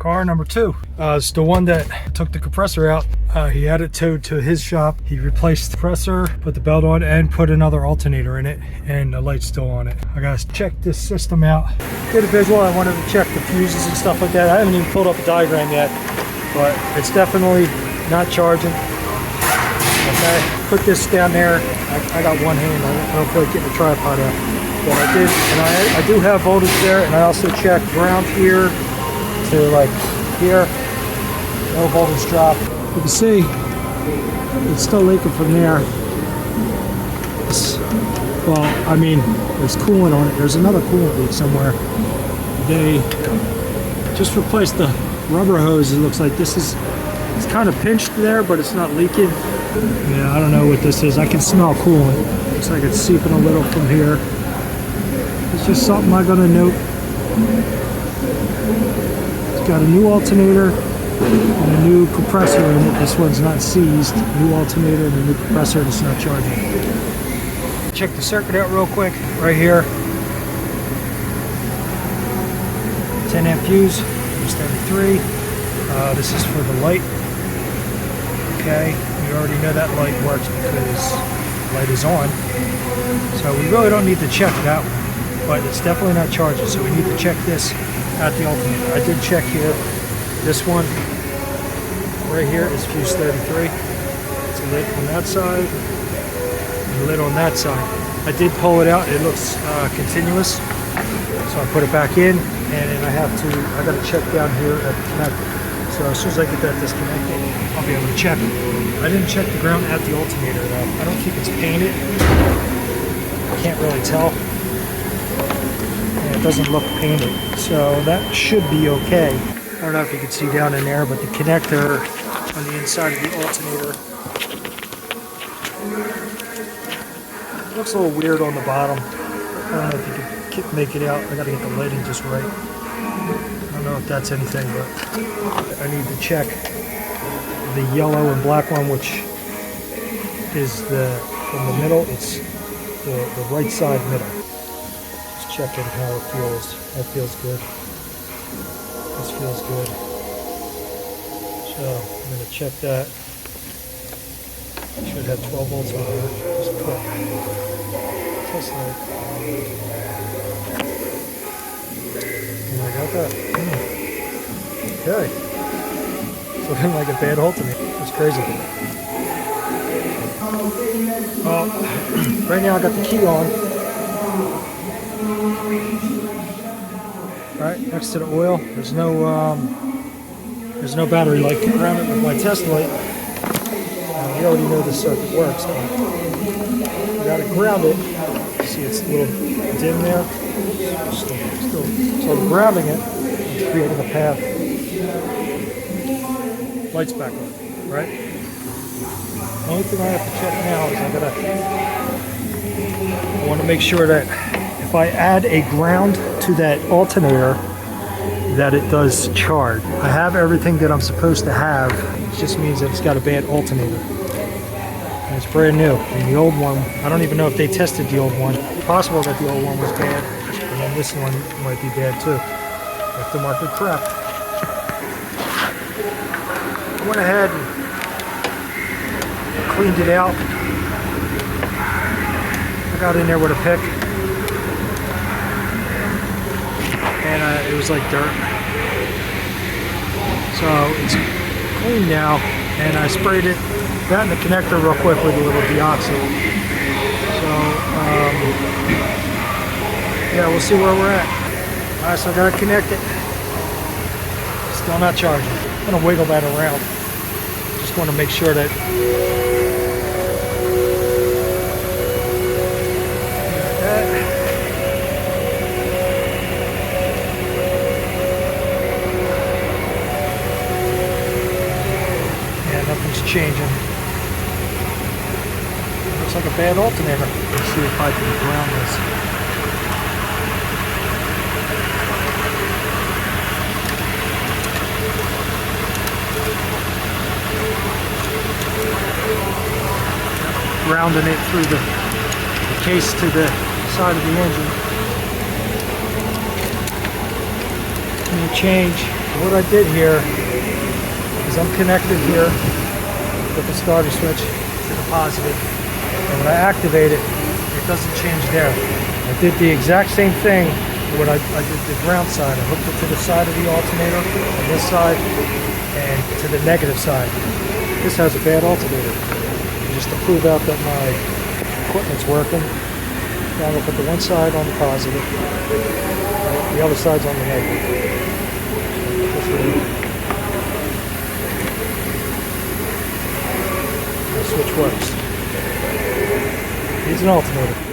Car number 2. It's the one that took the compressor out. He had it towed to his shop. He replaced the compressor, put the belt on, and put another alternator in it, and the light's still on it. I gotta check this system out. Did a visual. I wanted to check the fuses and stuff like that. I haven't even pulled up a diagram yet, but it's definitely not charging. Okay, put this down there. I got one hand. I don't feel like getting the tripod out, but I did, and I do have voltage there, and I also checked ground here to like here. No voltage drop. You can see it's still leaking from there. Well, I mean, there's coolant on it. There's another coolant leak somewhere. They just replaced the rubber hose. It looks like this is, it's kind of pinched there, but it's not leaking. Yeah, I don't know what this is. I can smell coolant. Looks like it's seeping a little from here. It's just something I gotta note. It's got a new alternator and a new compressor in it. This one's not seized. New alternator and a new compressor, and it's not charging. Check the circuit out real quick. Right here. 10 amp fuse. Fuse 33. This is for the light. Okay, you already know that light works because the light is on. So we really don't need to check that one, but it's definitely not charging. So we need to check this at the alternator. I did check here. This one right here is fuse 33. It's a lid on that side, and a lid on that side. I did pull it out. It looks continuous, so I put it back in, and then I got to check down here at the connector. So as soon as I get that disconnected, I'll be able to check it. I didn't check the ground at the alternator though. I don't think it's painted. I can't really tell. It doesn't look painted, so that should be okay. I don't know if you can see down in there, but the connector on the inside of the alternator looks a little weird on the bottom. I don't know if you can make it out. I gotta get the lighting just right. I don't know if that's anything, but I need to check the yellow and black one, which is from the middle. It's the right side middle. Checking how it feels. That feels good. This feels good. So I'm going to check that. Should have 12 volts on here. Just put test light. And I got that. Okay. It's looking like a bad alternator. It's crazy. Well, right now I got the key on. Right next to the oil, there's no battery light around it with my test light. We already know this circuit works, but you gotta ground it. See, it's a little dim there. So grounding it, it's creating a path. Lights back on, right? The only thing I have to check now is I want to make sure that if I add a ground to that alternator, that it does charge. I have everything that I'm supposed to have. It just means that it's got a bad alternator. And it's brand new. And the old one, I don't even know if they tested the old one. It's possible that the old one was bad, and then this one might be bad too. Aftermarket crap. I went ahead and cleaned it out. I got in there with a pick. And it was like dirt. So it's clean now, and I sprayed it, that and the connector real quick with a little deoxy. So yeah, we'll see where we're at. Alright, so I gotta connect it. Still not charging. I'm gonna wiggle that around. Just want to make sure that changing. Looks like a bad alternator. Let's see if I can ground this. Grounding it through the case to the side of the engine. I'm going to change what I did here is I'm connected here with the starter switch to the positive, and when I activate it, it doesn't change there. I did the exact same thing when I did the ground side. I hooked it to the side of the alternator on this side and to the negative side. This has a bad alternator. Just to prove out that my equipment's working, now I'm going to put the one side on the positive, the other side's on the negative. The switch works. Needs an alternator.